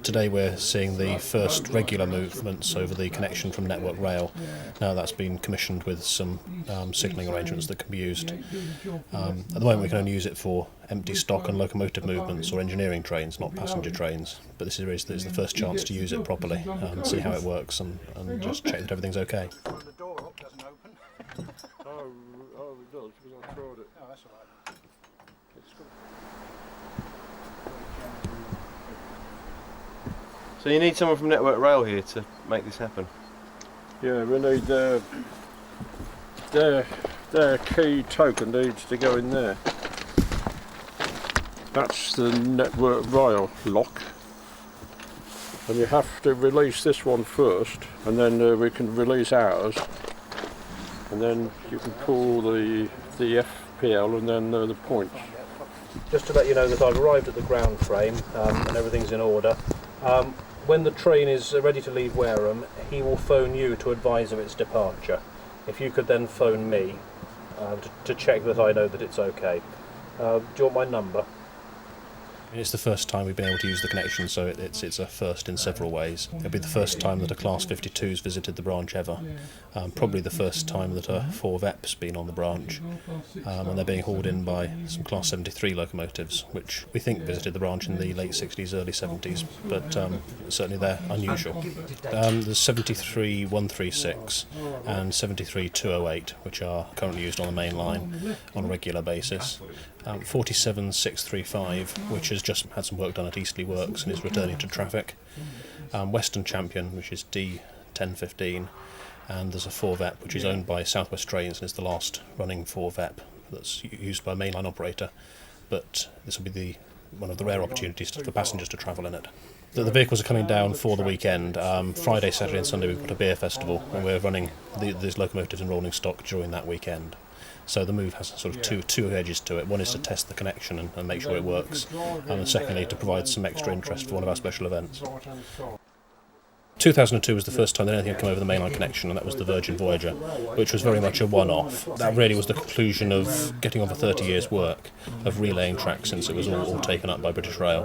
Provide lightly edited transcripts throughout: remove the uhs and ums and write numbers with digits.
Today we're seeing the first regular movements over the connection from Network Rail. Now that's been commissioned with some signalling arrangements that can be used. At the moment we can only use it for empty stock and locomotive movements or engineering trains, not passenger trains. But this is the first chance to use it properly and see how it works and just check that everything's okay. The door up doesn't open. Oh, it does, because I tried it. Oh, that's all right. So you need someone from Network Rail here to make this happen? Yeah, we need their key token needs to go in there. That's the Network Rail lock. And you have to release this one first, and then we can release ours. And then you can pull the FPL and then the points. Just to let you know that I've arrived at the ground frame and everything's in order. When the train is ready to leave Wareham, he will phone you to advise of its departure. If you could then phone me to check that I know that it's okay. Do you want my number? It's the first time we've been able to use the connection, so it's a first in several ways. It'll be the first time that a Class 52's visited the branch ever. Probably the first time that a 4VEP's been on the branch. And they're being hauled in by some Class 73 locomotives, which we think visited the branch in the late 60s, early 70s, but certainly they're unusual. There's 73-136 and 73-208, which are currently used on the main line on a regular basis. 47-635, which has just had some work done at Eastleigh Works and is returning to traffic. Western Champion, which is D1015, and there's a 4VEP which is owned by South West Trains and is the last running 4VEP that's used by a mainline operator, but this will be one of the rare opportunities for passengers to travel in it. The vehicles are coming down for the weekend. Friday, Saturday and Sunday we've got a beer festival and we're running these locomotives in rolling stock during that weekend. So the move has sort of two edges to it. One is to test the connection and make sure it works, and secondly to provide some extra interest for one of our special events. 2002 was the first time that anything had come over the mainline connection, and that was the Virgin Voyager, which was very much a one-off. That really was the conclusion of getting over 30 years' work of relaying track since it was all taken up by British Rail.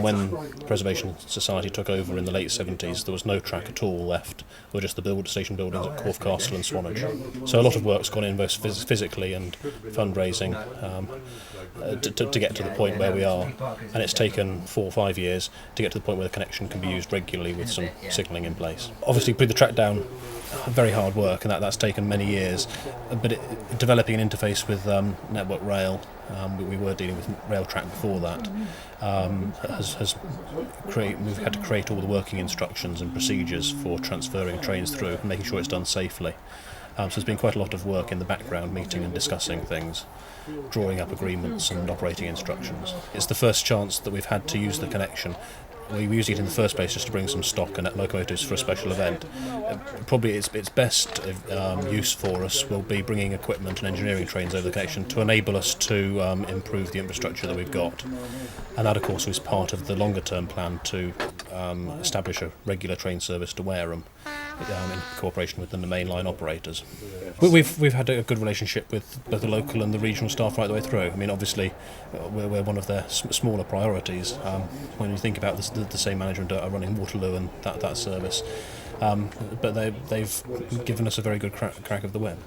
When the Preservation Society took over in the late 70s, there was no track at all left. There were just the station buildings at Corfe Castle and Swanage. So a lot of work's gone in both physically and fundraising to get to the point where we are, and it's taken 4 or 5 years to get to the point where the connection can be used regularly with some signalling in place. Obviously putting the track down, very hard work, and that's taken many years, but developing an interface with Network Rail, we were dealing with rail track before that, we've had to create all the working instructions and procedures for transferring trains through and making sure it's done safely. So there's been quite a lot of work in the background, meeting and discussing things, drawing up agreements and operating instructions. It's the first chance that we've had to use the connection. We used it in the first place just to bring some stock and locomotives for a special event. Probably its best use for us will be bringing equipment and engineering trains over the connection to enable us to improve the infrastructure that we've got. And that, of course, was part of the longer-term plan to establish a regular train service to Wareham in cooperation with the mainline operators. We've had a good relationship with both the local and the regional staff right the way through. I mean, obviously, we're one of their smaller priorities. When you think about the same management are running Waterloo and that service, but they've given us a very good crack of the whip.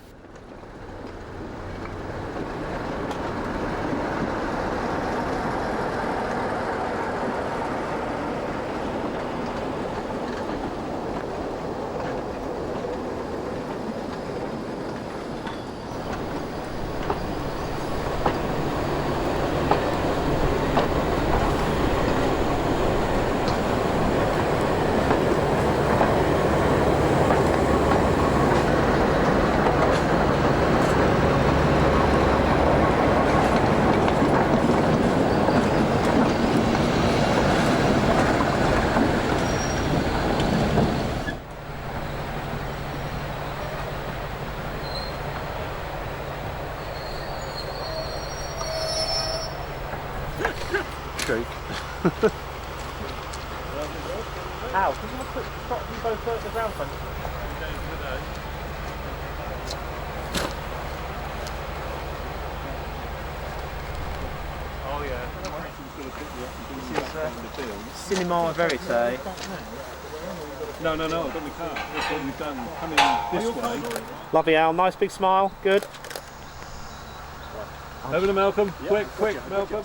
How? Can you put them both at the ground front? Oh yeah. Cinema Verite. No, I've done the car. That's what we've done. Coming this way. Lovely, Al. Nice big smile. Good. Over to Malcolm. Quick, Malcolm.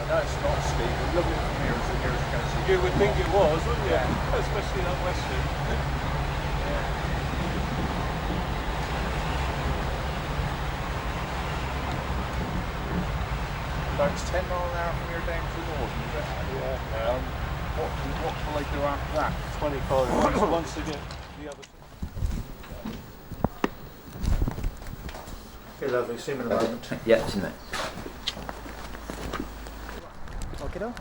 No, it's not steep. It's lovely from here as you can see. You would think it was, wouldn't you? Especially that western. So it's 10 mile an hour from here down to the north, is it? Yeah. What will they do after that? 25 once they get the other. Okay, lovely. See you in a moment. Yeah, it's in there. Okay, no?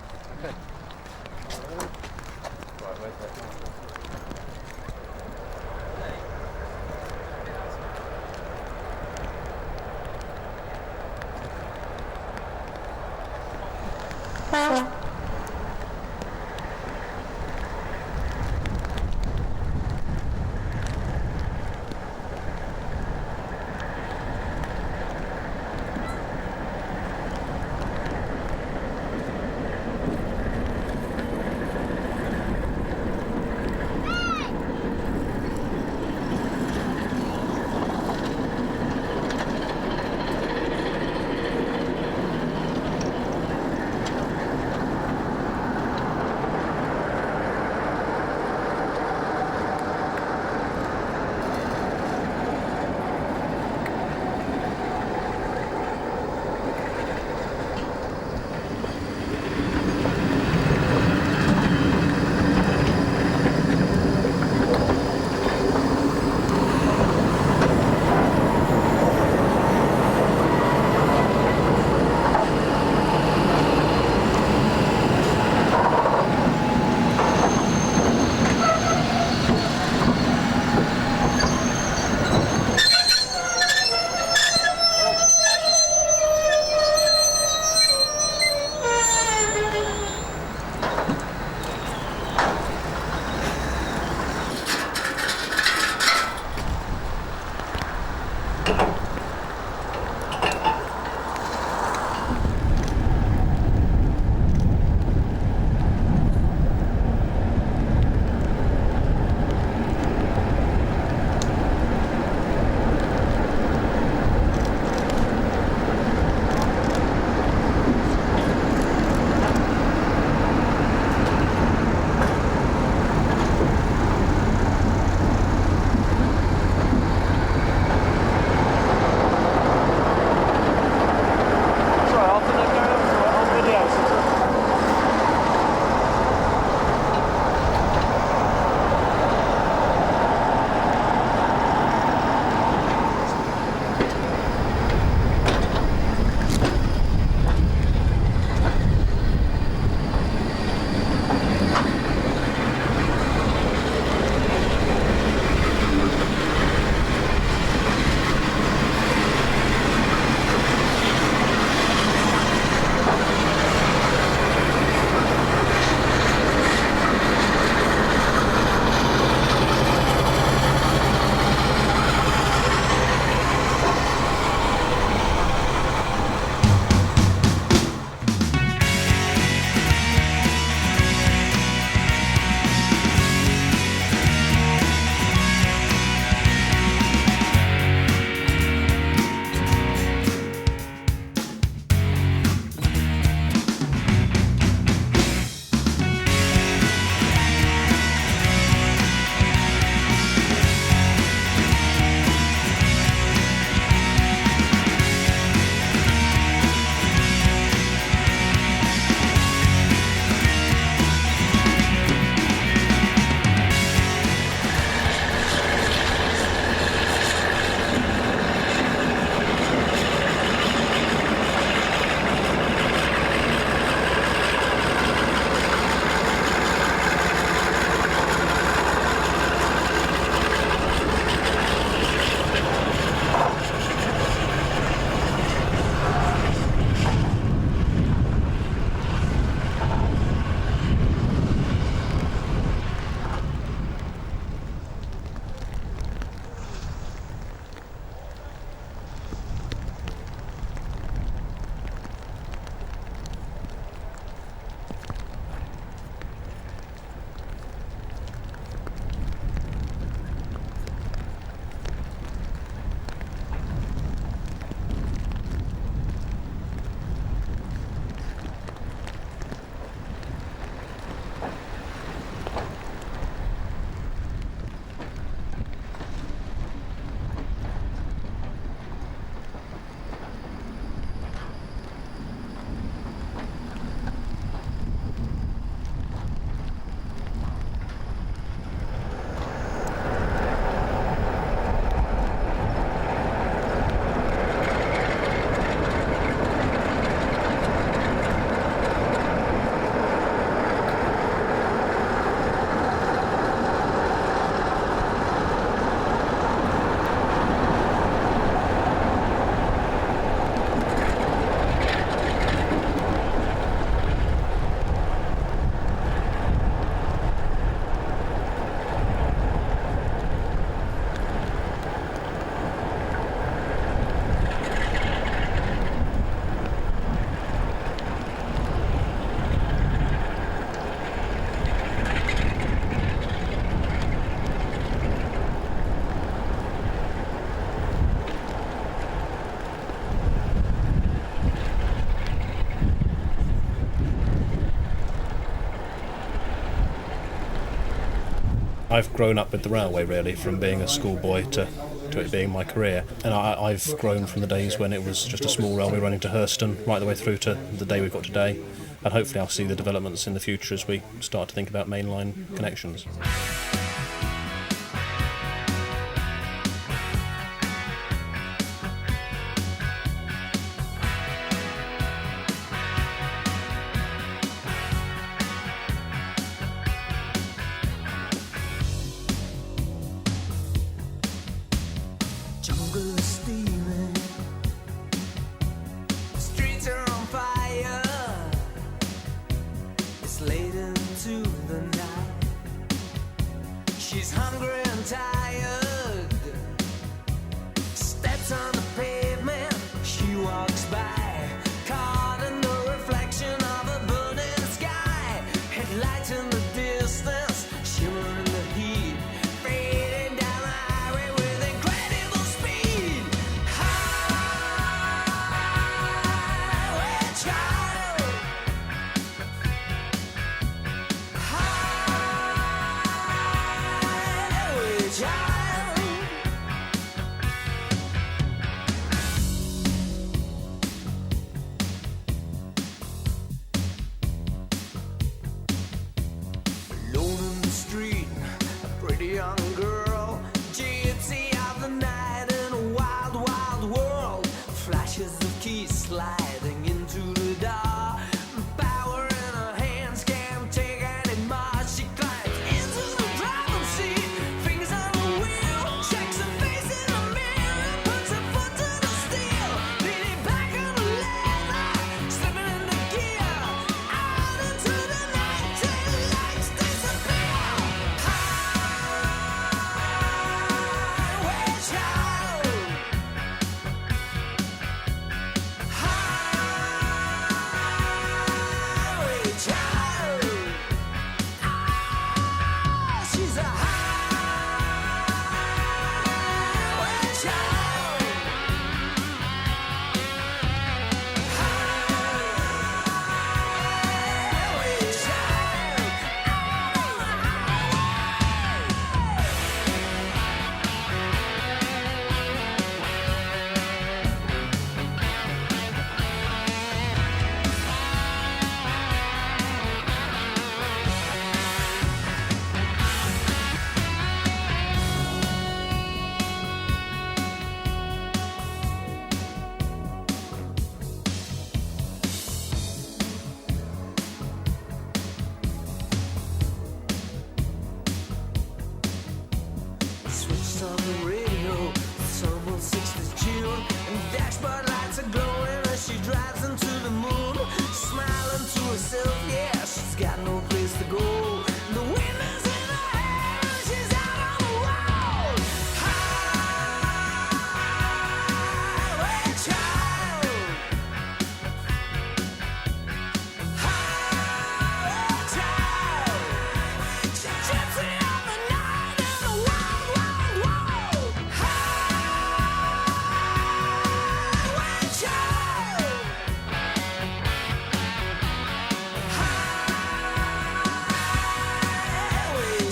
I've grown up with the railway really, from being a schoolboy to it being my career. And I've grown from the days when it was just a small railway running to Hurston, right the way through to the day we've got today. And hopefully I'll see the developments in the future as we start to think about mainline connections. Jungle is steaming, streets are on fire. It's late into the night. She's hungry and tired. Steps on the pavement, she walks by, caught in the reflection of a burning sky. Headlights in the distance, shimmering the heat, fading down the highway with incredible speed. Highway child, highway child. Alone in the street, a pretty young girl, gypsy of the night in a wild, wild world. Flashes of keys sliding into the door. Power in her hands, can't take anymore. She climbs into the driver's seat, fingers on the wheel, checks her face in the mirror, puts her foot to the steel, leaning back on the leather, slipping into gear, out into the night till the lights disappear. Highway child, highway child. Ah, she's a highway child. Highway switched on the radio. It's almost 6th of June, and dashboard lights are glowing as she drives into the moon. Smiling to herself, yeah, she's got no place to go. The wind is in her hair, and she's out on the road. Highway child, highway child. Gypsy of the night in the wild, wild world. Highway child, highway child, highway child,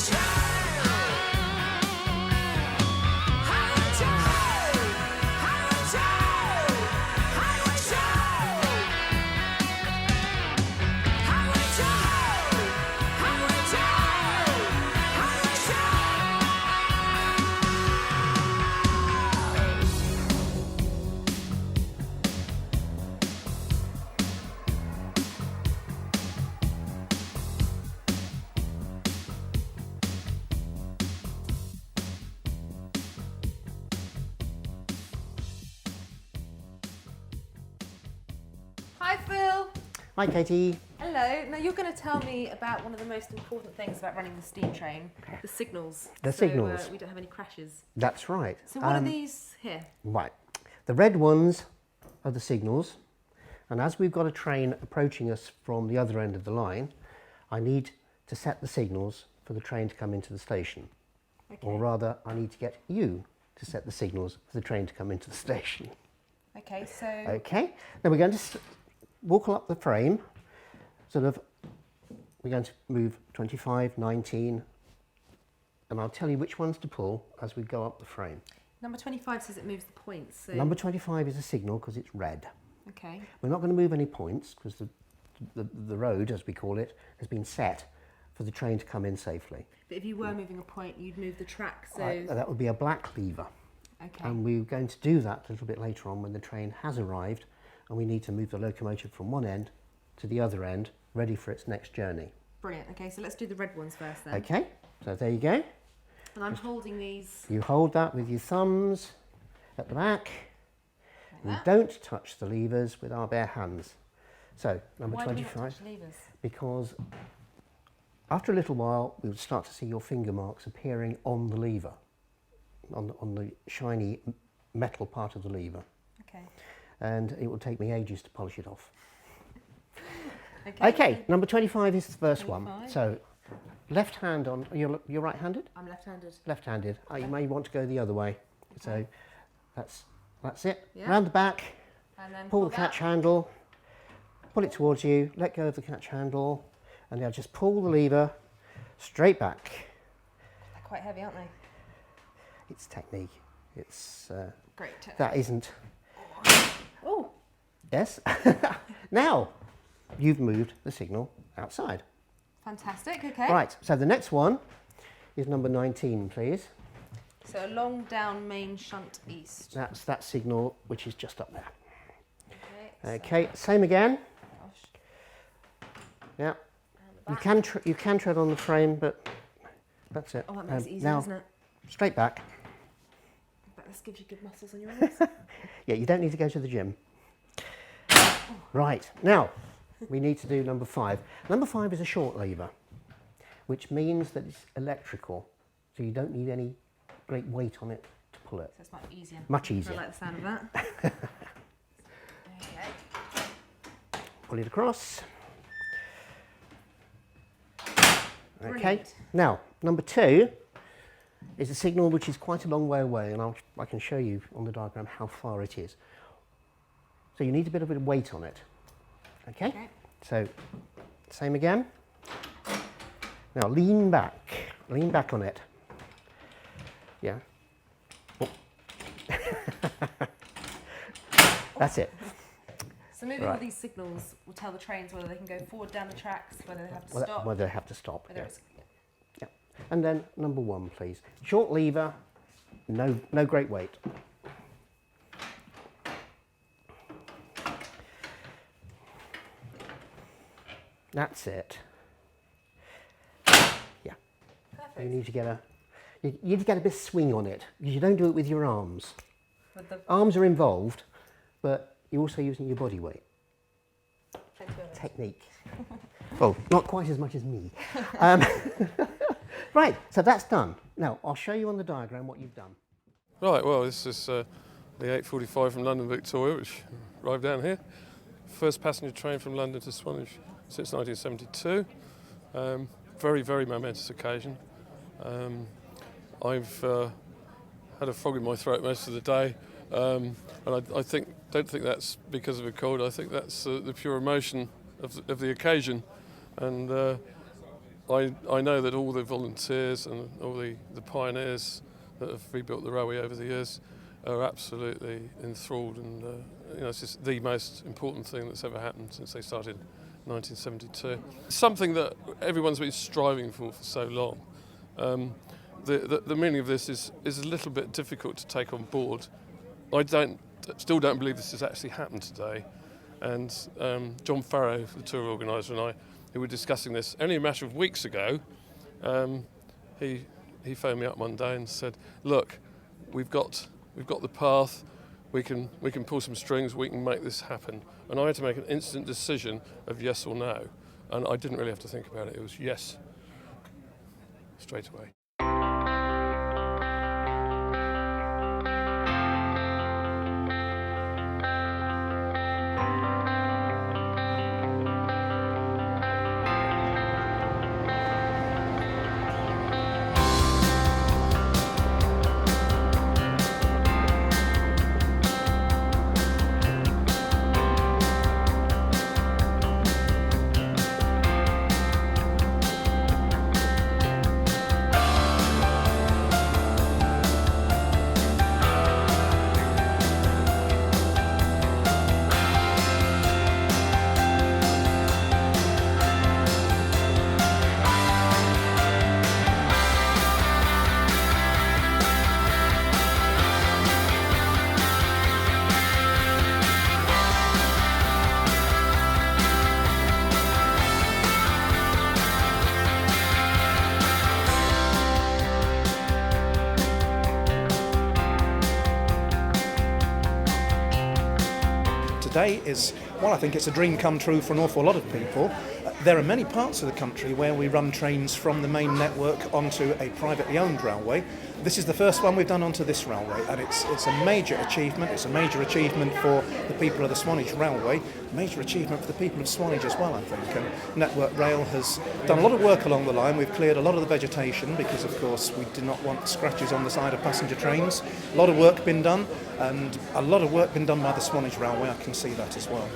highway child, highway child, highway child, highway child, highway Hi Phil. Hi Katie. Hello. Now you're going to tell me about one of the most important things about running the steam train, the signals. The signals. We don't have any crashes. That's right. So what are these here? Right. The red ones are the signals, and as we've got a train approaching us from the other end of the line, I need to set the signals for the train to come into the station. Okay. Or rather, I need to get you to set the signals for the train to come into the station. Okay, so... Okay. Now we're going to walk up the frame, we're going to move 25, 19, and I'll tell you which ones to pull as we go up the frame. Number 25 says it moves the points. So Number 25 is a signal because it's red. okay. We're not going to move any points because the road, as we call it, has been set for the train to come in safely. But if you were moving a point, you'd move the track. So That would be a black lever. okay. And we're going to do that a little bit later on when the train has arrived and we need to move the locomotive from one end to the other end, ready for its next journey. Brilliant. Okay, so let's do the red ones first then. Okay, so there you go. And I'm holding these. You hold that with your thumbs at the back. Like We that. don't touch the levers with our bare hands. So, number Why do we not 25, touch levers? because after a little while, we'll start to see your finger marks appearing on the lever, on the shiny metal part of the lever. Okay. And it will take me ages to polish it off. Okay. Okay, number 25 is the first one. 25. So, left hand on, you're right-handed? I'm left-handed. Left-handed. You may want to go the other way. So, that's it. Yeah. Round the back, And then pull the catch handle, pull it towards you, let go of the catch handle, and now just pull the lever straight back. They're quite heavy, aren't they? It's technique. It's Great. that isn't. Oh, Yes. Now you've moved the signal outside. fantastic. Okay. Right. So the next one is number 19, please. So along down main shunt east. That's that signal which is just up there. Okay. Okay. Same again. Gosh. Yeah. And the You back. can tread on the frame, but that's it. Oh, that makes it easier, now doesn't it? straight back. But this gives you good muscles on your arms. Yeah, you don't need to go to the gym. Right, now we need to do number 5. Number 5 is a short lever, which means that it's electrical, so you don't need any great weight on it to pull it. So it's much easier. Much I easier. like the sound of that. Okay. Pull it across. Okay, Brilliant. now number 2 is a signal which is quite a long way away, and I can show you on the diagram how far it is. So you need a bit of weight on it. Okay? Okay. So, same again. Now lean back on it. Yeah. Oh. That's it. So moving all Right. these signals will tell the trains whether they can go forward down the tracks, whether they have to stop, Whether they have to stop. whether Yeah. it's Yeah. And then number 1, please. Short lever, no great weight. That's it. Yeah. perfect. You need to get you need to get a bit of swing on it, because you don't do it with your arms. With the Arms are involved, but you're also using your body weight. Technique. Well, not quite as much as me. Right, so that's done. Now, I'll show you on the diagram what you've done. Right, well, this is the 8:45 from London Victoria, which arrived down here. First passenger train from London to Swanage since 1972. Very, very momentous occasion. I've had a frog in my throat most of the day, and I don't think that's because of a cold. I think that's the pure emotion of the occasion, and I know that all the volunteers and all the pioneers that have rebuilt the railway over the years are absolutely enthralled, and it's just the most important thing that's ever happened since they started in 1972. Something that everyone's been striving for so long. The meaning of this is a little bit difficult to take on board. I still don't believe this has actually happened today. And John Farrow, the tour organiser, and I, who were discussing this only a matter of weeks ago, he phoned me up one day and said, "Look, we've got the path. We can pull some strings. We can make this happen." And I had to make an instant decision of yes or no, and I didn't really have to think about it. It was yes, straight away. today is, well, I think it's a dream come true for an awful lot of people. There are many parts of the country where we run trains from the main network onto a privately owned railway. This is the first one we've done onto this railway, and it's a major achievement. It's a major achievement for the people of the Swanage Railway, a major achievement for the people of Swanage as well, I think. And Network Rail has done a lot of work along the line. We've cleared a lot of the vegetation because, of course, we do not want scratches on the side of passenger trains. A lot of work been done, and a lot of work been done by the Swanage Railway. I can see that as well.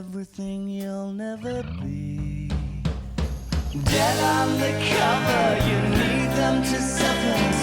Everything you'll never be. Dead on the cover, you need them to suffer.